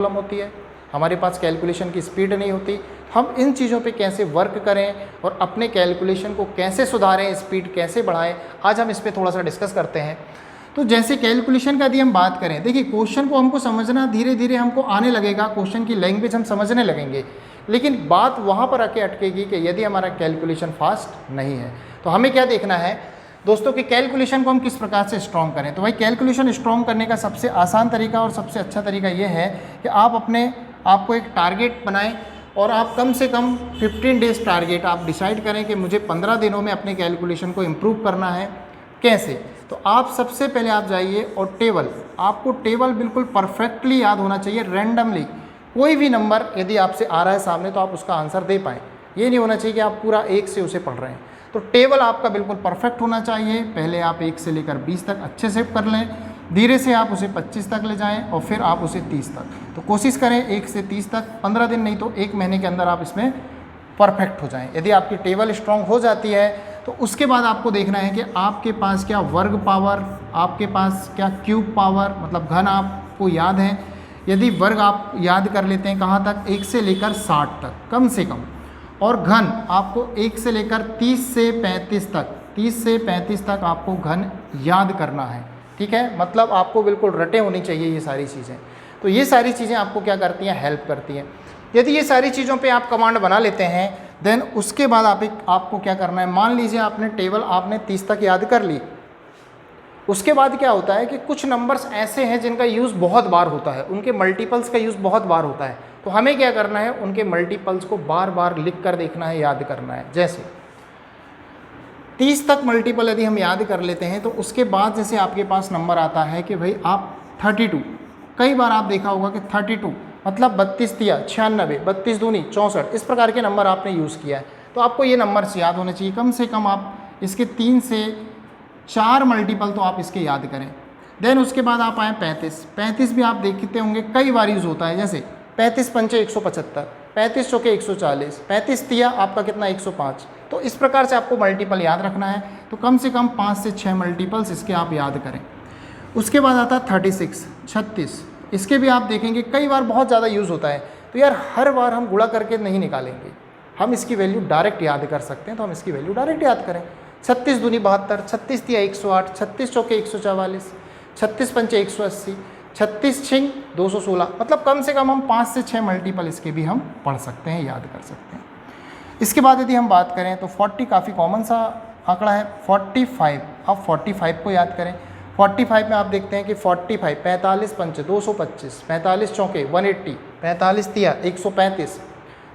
Problem होती है, हमारे पास कैलकुलेशन की स्पीड नहीं होती। हम इन चीज़ों पे कैसे वर्क करें और अपने कैलकुलेशन को कैसे सुधारें, स्पीड कैसे बढ़ाएं, आज हम इस पे थोड़ा सा डिस्कस करते हैं। तो जैसे कैलकुलेशन का यदि हम बात करें, देखिए क्वेश्चन को हमको समझना धीरे धीरे हमको आने लगेगा, क्वेश्चन की लैंग्वेज हम समझने लगेंगे, लेकिन बात वहाँ पर आके अटकेगी कि यदि हमारा कैलकुलेशन फास्ट नहीं है तो हमें क्या देखना है दोस्तों कि कैलकुलेशन को हम किस प्रकार से स्ट्रॉन्ग करें। तो भाई कैलकुलेशन स्ट्रॉन्ग करने का सबसे आसान तरीका और सबसे अच्छा तरीका ये है कि आपको एक टारगेट बनाएं और आप कम से कम 15 डेज टारगेट आप डिसाइड करें कि मुझे 15 दिनों में अपने कैलकुलेशन को इम्प्रूव करना है। कैसे? तो आप सबसे पहले आप जाइए और आपको टेबल बिल्कुल परफेक्टली याद होना चाहिए। रैंडमली कोई भी नंबर यदि आपसे आ रहा है सामने तो आप उसका आंसर दे पाएँ, ये नहीं होना चाहिए कि आप पूरा 1 से उसे पढ़ रहे हैं। तो टेबल आपका बिल्कुल परफेक्ट होना चाहिए। पहले आप 1 से लेकर 20 तक अच्छे से कर लें, धीरे से आप उसे 25 तक ले जाएं और फिर आप उसे 30 तक। तो कोशिश करें 1 से 30 तक 15 दिन नहीं तो 1 महीने के अंदर आप इसमें परफेक्ट हो जाएं। यदि आपकी टेबल स्ट्रांग हो जाती है तो उसके बाद आपको देखना है कि आपके पास क्या वर्ग पावर, आपके पास क्या क्यूब पावर, मतलब घन आपको याद है। यदि वर्ग आप याद कर लेते हैं कहाँ तक, 1 से लेकर 60 तक कम से कम, और घन आपको 1 से लेकर 30 से 35 तक, 30 से 35 तक आपको घन याद करना है। ठीक है, मतलब आपको बिल्कुल रटे होनी चाहिए ये सारी चीज़ें। तो ये सारी चीज़ें आपको क्या करती हैं, हेल्प करती हैं। यदि ये सारी चीज़ों पे आप कमांड बना लेते हैं देन उसके बाद आपको क्या करना है, मान लीजिए आपने टेबल आपने 30 तक याद कर ली। उसके बाद क्या होता है कि कुछ नंबर्स ऐसे हैं जिनका यूज़ बहुत बार होता है, उनके मल्टीपल्स का यूज़ बहुत बार होता है। तो हमें क्या करना है, उनके मल्टीपल्स को बार बार लिख कर देखना है, याद करना है। जैसे 30 तक मल्टीपल यदि हम याद कर लेते हैं तो उसके बाद जैसे आपके पास नंबर आता है कि भाई आप 32, कई बार आप देखा होगा कि 32 मतलब 32 तिया 96, 32 दूनी 64, इस प्रकार के नंबर आपने यूज़ किया है। तो आपको ये नंबर्स याद होने चाहिए। कम से कम आप इसके 3 से 4 मल्टीपल तो आप इसके याद करें। देन उसके बाद आप आए 35 भी आप देखते होंगे कई बार यूज़ होता है। जैसे 35 पंचे 175, 35 चौके 140, 35 तिया आपका कितना 105। तो इस प्रकार से आपको मल्टीपल याद रखना है। तो कम से कम 5 से 6 मल्टीपल्स इसके आप याद करें। उसके बाद आता है 36, इसके भी आप देखेंगे कई बार बहुत ज़्यादा यूज़ होता है। तो यार हर बार हम गुणा करके नहीं निकालेंगे, हम इसकी वैल्यू डायरेक्ट याद कर सकते हैं, तो हम इसकी वैल्यू डायरेक्ट याद करें। 36 दूनी 72, 36 तिया 108, 36 चौके 144, 36 पंचे 180, 36 छिंग 216। मतलब कम से कम हम 5 से 6 मल्टीपल इसके भी हम पढ़ सकते हैं, याद कर सकते हैं। इसके बाद यदि हम बात करें तो 40 काफ़ी कॉमन सा आंकड़ा है। 45, आप 45 को याद करें। 45 में आप देखते हैं कि 45 45 पंचे 225, 45 चौके 180, 45 तिया 135,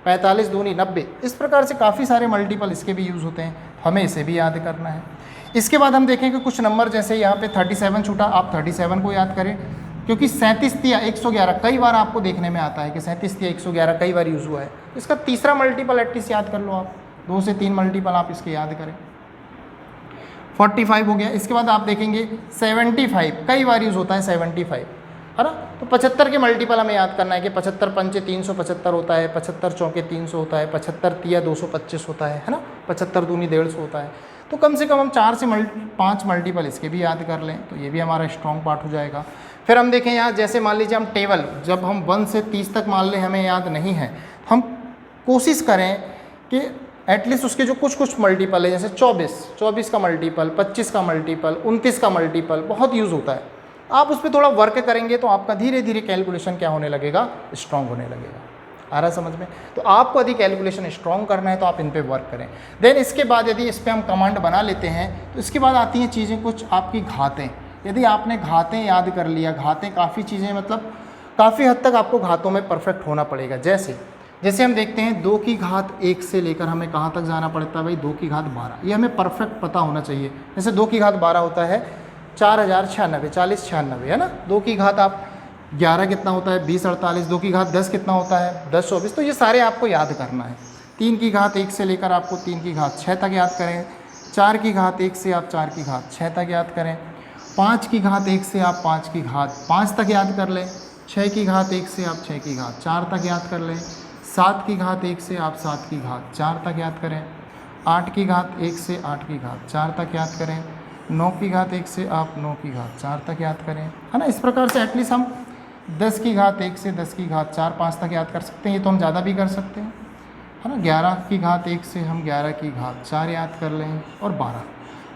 45 दूनी 90। इस प्रकार से काफ़ी सारे मल्टीपल इसके भी यूज़ होते हैं, हमें इसे भी याद करना है। इसके बाद हम देखें कि कुछ नंबर जैसे यहाँ पे 37 छूटा, आप 37 को याद करें, क्योंकि 37 तिया 111 कई बार आपको देखने में आता है कि 37 तिया 111 कई बार यूज़ हुआ है। इसका तीसरा मल्टीपल एटलीस्ट याद कर लो आप, 2 से 3 मल्टीपल आप इसके याद करें। 45 हो गया। इसके बाद आप देखेंगे 75 कई बार यूज़ होता है 75, है ना। तो 75 के मल्टीपल हमें याद करना है कि 75 पंचे 375 होता है, 75 चौके 300 होता है, 75 तिया 225 होता है ना, 75 दूनी 150 होता है। तो कम से कम हम 4 से 5 मल्टीपल इसके भी याद कर लें, तो ये भी हमारा स्ट्रॉन्ग पार्ट हो जाएगा। फिर हम देखें यहाँ, जैसे मान लीजिए हम टेबल जब हम 1 से 30 तक मान लें हमें याद नहीं है, तो हम कोशिश करें कि एटलीस्ट उसके जो कुछ मल्टीपल है, जैसे 24 का मल्टीपल, 25 का मल्टीपल, 29 का मल्टीपल बहुत यूज़ होता है। आप उस पर थोड़ा वर्क करेंगे तो आपका धीरे धीरे कैलकुलेशन क्या होने लगेगा, स्ट्रॉन्ग होने लगेगा। आ रहा समझ में। तो आपको यदि कैलकुलेशन स्ट्रॉन्ग करना है तो आप इन पे वर्क करें। देन इसके बाद यदि इस पर हम कमांड बना लेते हैं तो इसके बाद आती हैं चीज़ें कुछ आपकी घातें। यदि आपने घातें याद कर लिया, घातें काफ़ी चीज़ें मतलब काफ़ी हद तक आपको घातों में परफेक्ट होना पड़ेगा। जैसे हम देखते हैं 2 की घात 1 से लेकर हमें कहाँ तक जाना पड़ता है भाई, 2 की घात 12, ये हमें परफेक्ट पता होना चाहिए। जैसे 2 की घात 12 होता है 4096, 4096 है ना। 2 की घात आप 11 कितना होता है 20 48, 2 की घात 10 कितना होता है 10 24। तो ये सारे आपको याद करना है। 3 की घात 1 से लेकर आपको 3 की घात 6 तक याद करें। 4 की घात 1 से आप 4 की घात 6 तक याद करें। 5 की घात 1 से आप 5 की घात 5 तक याद कर लें। 6 की घात 1 से आप 6 की घात 4 तक याद कर लें। 7 की घात 1 से आप 7 की घात 4 तक याद करें। 8 की घात 1 से 8 की घात 4 तक याद करें। 9 की घात 1 से आप 9 की घात 4 तक याद करें, है ना। इस प्रकार से एटलीस्ट हम 10 की घात 1 से 10 की घात 4 5 तक याद कर सकते हैं। ये तो हम ज़्यादा भी कर सकते हैं, है ना। 11 की घात 1 से हम 11 की घात 4 याद कर लें, और 12,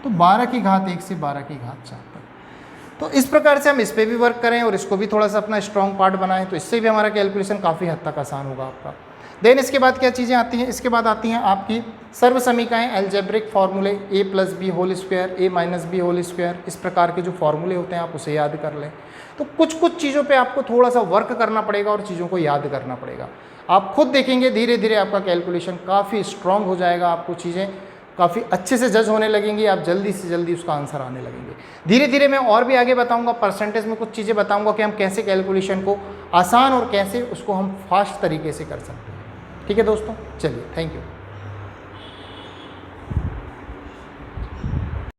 तो 12 की घात 1 से 12 की घात 4 तक। तो इस प्रकार से हम इस पर भी वर्क करें और इसको भी थोड़ा सा अपना स्ट्रॉन्ग पार्ट बनाएं, तो इससे भी हमारा कैलकुलेशन काफ़ी हद तक आसान होगा आपका। देन इसके बाद क्या चीज़ें आती हैं, इसके बाद आती हैं आपकी सर्व समीकरण, एल्जेब्रिक फार्मूले, a + b whole square, a - b whole square, इस प्रकार के जो फार्मूले होते हैं आप उसे याद कर लें। तो कुछ चीज़ों पे आपको थोड़ा सा वर्क करना पड़ेगा और चीज़ों को याद करना पड़ेगा। आप खुद देखेंगे धीरे धीरे आपका कैलकुलेशन काफ़ी स्ट्रॉन्ग हो जाएगा, आपको चीज़ें काफ़ी अच्छे से जज होने लगेंगी, आप जल्दी से जल्दी उसका आंसर आने लगेंगे। धीरे धीरे मैं और भी आगे बताऊंगा, परसेंटेज में कुछ चीज़ें बताऊंगा कि हम कैसे कैलकुलेशन को आसान और कैसे उसको हम फास्ट तरीके से कर सकते हैं। ठीक है दोस्तों, चलिए, थैंक यू।